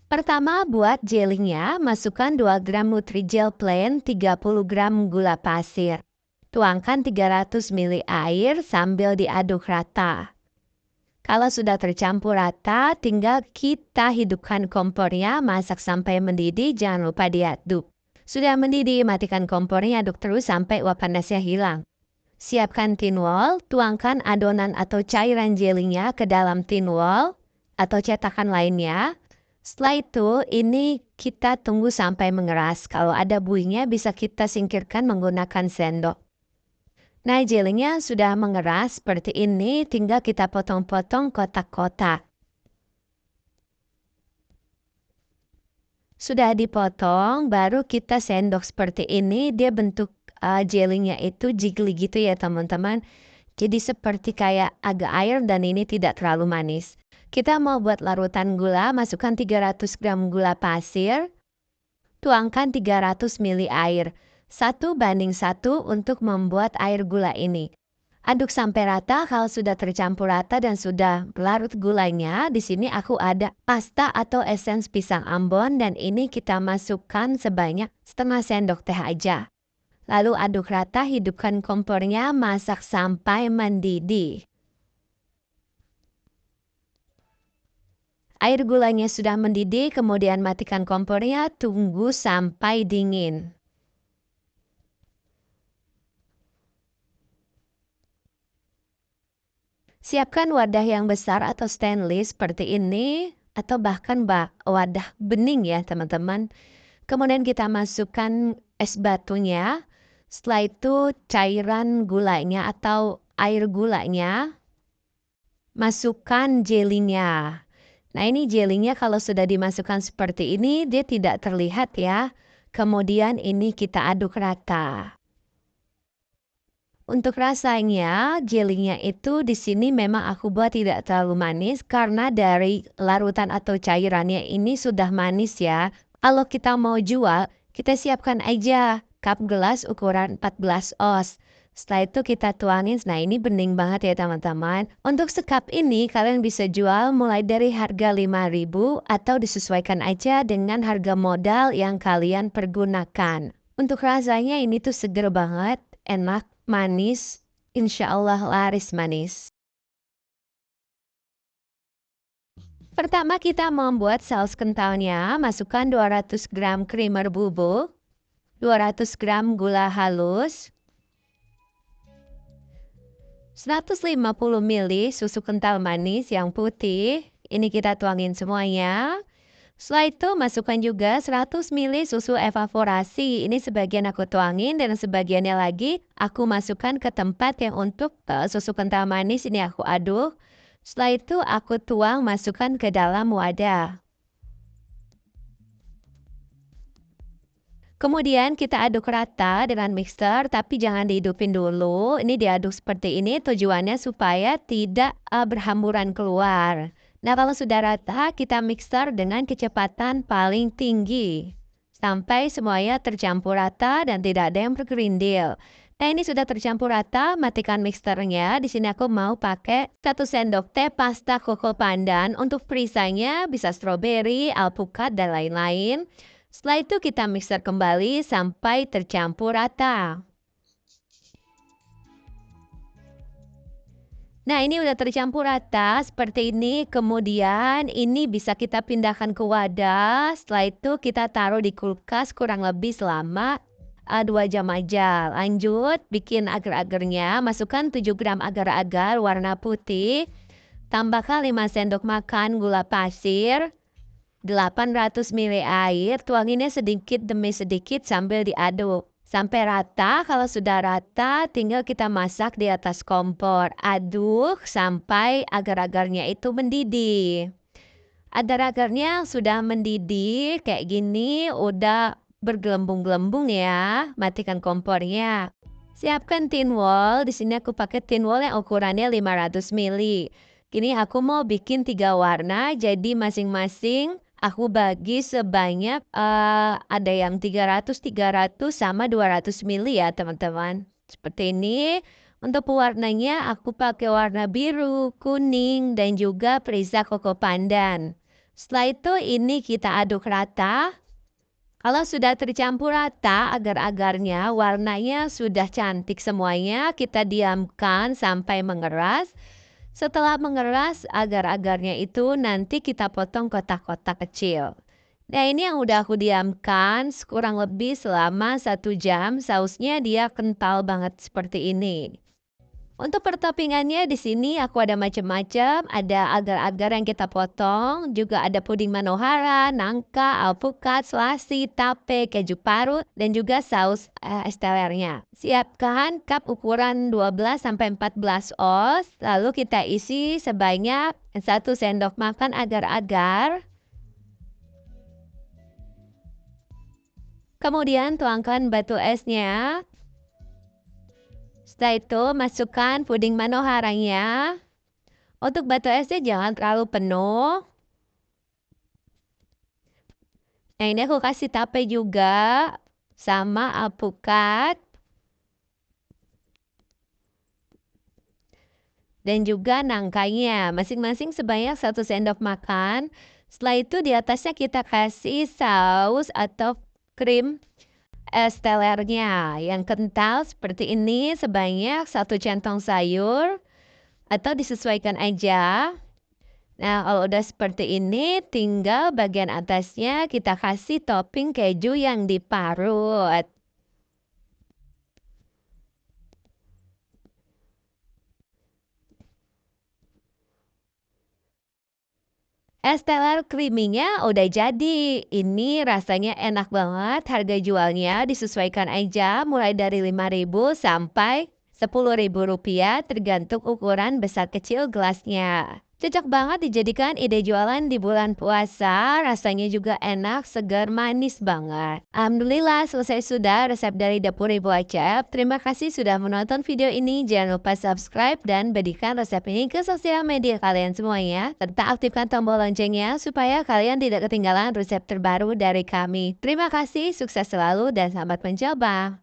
Pertama, buat gelingnya, masukkan 2 gram Nutrijel plain, 30 gram gula pasir. Tuangkan 300 ml air sambil diaduk rata. Kalau sudah tercampur rata, tinggal kita hidupkan kompornya, masak sampai mendidih, jangan lupa diaduk. Sudah mendidih, matikan kompornya, aduk terus sampai uap panasnya hilang. Siapkan tin wol, tuangkan adonan atau cairan jellynya ke dalam tin wol atau cetakan lainnya. Setelah itu, ini kita tunggu sampai mengeras. Kalau ada buihnya bisa kita singkirkan menggunakan sendok. Nah, jellynya sudah mengeras seperti ini, tinggal kita potong-potong kotak-kotak. Sudah dipotong, baru kita sendok seperti ini, dia bentuk jellynya itu jiggly gitu ya teman-teman. Jadi seperti kayak agak air dan ini tidak terlalu manis. Kita mau buat larutan gula, masukkan 300 gram gula pasir, tuangkan 300 ml air. 1:1 untuk membuat air gula ini. Aduk sampai rata. Kalau sudah tercampur rata dan sudah larut gulanya, di sini aku ada pasta atau esens pisang Ambon dan ini kita masukkan sebanyak setengah sendok teh aja. Lalu aduk rata, hidupkan kompornya, masak sampai mendidih. Air gulanya sudah mendidih, kemudian matikan kompornya, tunggu sampai dingin. Siapkan wadah yang besar atau stainless seperti ini, atau bahkan wadah bening ya teman-teman. Kemudian kita masukkan es batunya, setelah itu cairan gulanya atau air gulanya, masukkan jelinya. Nah ini jelinya kalau sudah dimasukkan seperti ini, dia tidak terlihat ya. Kemudian ini kita aduk rata. Untuk rasanya, jelinya itu di sini memang aku buat tidak terlalu manis karena dari larutan atau cairannya ini sudah manis ya. Kalau kita mau jual, kita siapkan aja cup gelas ukuran 14 oz. Setelah itu kita tuangin, nah ini bening banget ya teman-teman. Untuk sekap ini kalian bisa jual mulai dari harga 5.000 atau disesuaikan aja dengan harga modal yang kalian pergunakan. Untuk rasanya ini tuh seger banget, enak, manis, insya Allah laris manis. Pertama kita membuat saus kentalnya, masukkan 200 gram creamer bubuk, 200 gram gula halus, 150 ml susu kental manis yang putih, ini kita tuangin semuanya. Setelah itu masukkan juga 100 ml susu evaporasi. Ini sebagian aku tuangin dan sebagiannya lagi aku masukkan ke tempat yang untuk susu kental manis ini aku aduk. Setelah itu aku tuang masukkan ke dalam wadah. Kemudian kita aduk rata dengan mixer tapi jangan dihidupin dulu. Ini diaduk seperti ini tujuannya supaya tidak berhamburan keluar. Nah, kalau sudah rata, kita mixer dengan kecepatan paling tinggi. Sampai semuanya tercampur rata dan tidak ada yang bergerindil. Nah, ini sudah tercampur rata, matikan mixernya. Di sini aku mau pakai 1 sendok teh pasta koko pandan. Untuk perisanya bisa stroberi, alpukat, dan lain-lain. Setelah itu kita mixer kembali sampai tercampur rata. Nah, ini udah tercampur rata seperti ini. Kemudian ini bisa kita pindahkan ke wadah. Setelah itu kita taruh di kulkas kurang lebih selama 2 jam aja. Lanjut bikin agar-agarnya. Masukkan 7 gram agar-agar warna putih. Tambahkan 5 sendok makan gula pasir. 800 ml air. Tuanginnya sedikit demi sedikit sambil diaduk. Sampai rata, kalau sudah rata tinggal kita masak di atas kompor. Aduk sampai agar-agarnya itu mendidih. Agar-agarnya sudah mendidih kayak gini, udah bergelembung-gelembung ya. Matikan kompornya. Siapkan tin wol. Di sini aku pakai tin wol yang ukurannya 500 ml. Kini aku mau bikin 3 warna, jadi masing-masing aku bagi sebanyak ada yang 300 sama 200 ml ya teman-teman. Seperti ini. Untuk pewarnanya aku pakai warna biru, kuning, dan juga perisa koko pandan. Setelah itu ini kita aduk rata. Kalau sudah tercampur rata, agar-agarnya warnanya sudah cantik semuanya, kita diamkan sampai mengeras. Setelah mengeras, agar-agarnya itu nanti kita potong kotak-kotak kecil. Nah, ini yang udah aku diamkan kurang lebih selama 1 jam. Sausnya dia kental banget seperti ini. Untuk pertoppingannya di sini aku ada macam-macam, ada agar-agar yang kita potong, juga ada puding manohara, nangka, alpukat, selasi, tape, keju parut, dan juga saus es telernya. Siapkan cup ukuran 12 sampai 14 oz, lalu kita isi sebanyak 1 sendok makan agar-agar. Kemudian tuangkan batu esnya. Setelah itu masukkan puding manoharanya. Untuk batu esnya jangan terlalu penuh. Nah, ini aku kasih tape juga sama alpukat. Dan juga nangkanya, masing-masing sebanyak 1 sendok makan. Setelah itu di atasnya kita kasih saus atau krim es telernya yang kental seperti ini sebanyak 1 centong sayur atau disesuaikan aja. Nah, kalau udah seperti ini tinggal bagian atasnya kita kasih topping keju yang diparut. Es teler creamy-nya udah jadi. Ini rasanya enak banget. Harga jualnya disesuaikan aja mulai dari 5.000 sampai 10.000 rupiah tergantung ukuran besar kecil gelasnya. Cocok banget dijadikan ide jualan di bulan puasa. Rasanya juga enak, segar, manis banget. Alhamdulillah selesai sudah resep dari Dapur Ibu Acep. Terima kasih sudah menonton video ini. Jangan lupa subscribe dan bagikan resep ini ke sosial media kalian semuanya. Serta aktifkan tombol loncengnya supaya kalian tidak ketinggalan resep terbaru dari kami. Terima kasih, sukses selalu dan selamat mencoba.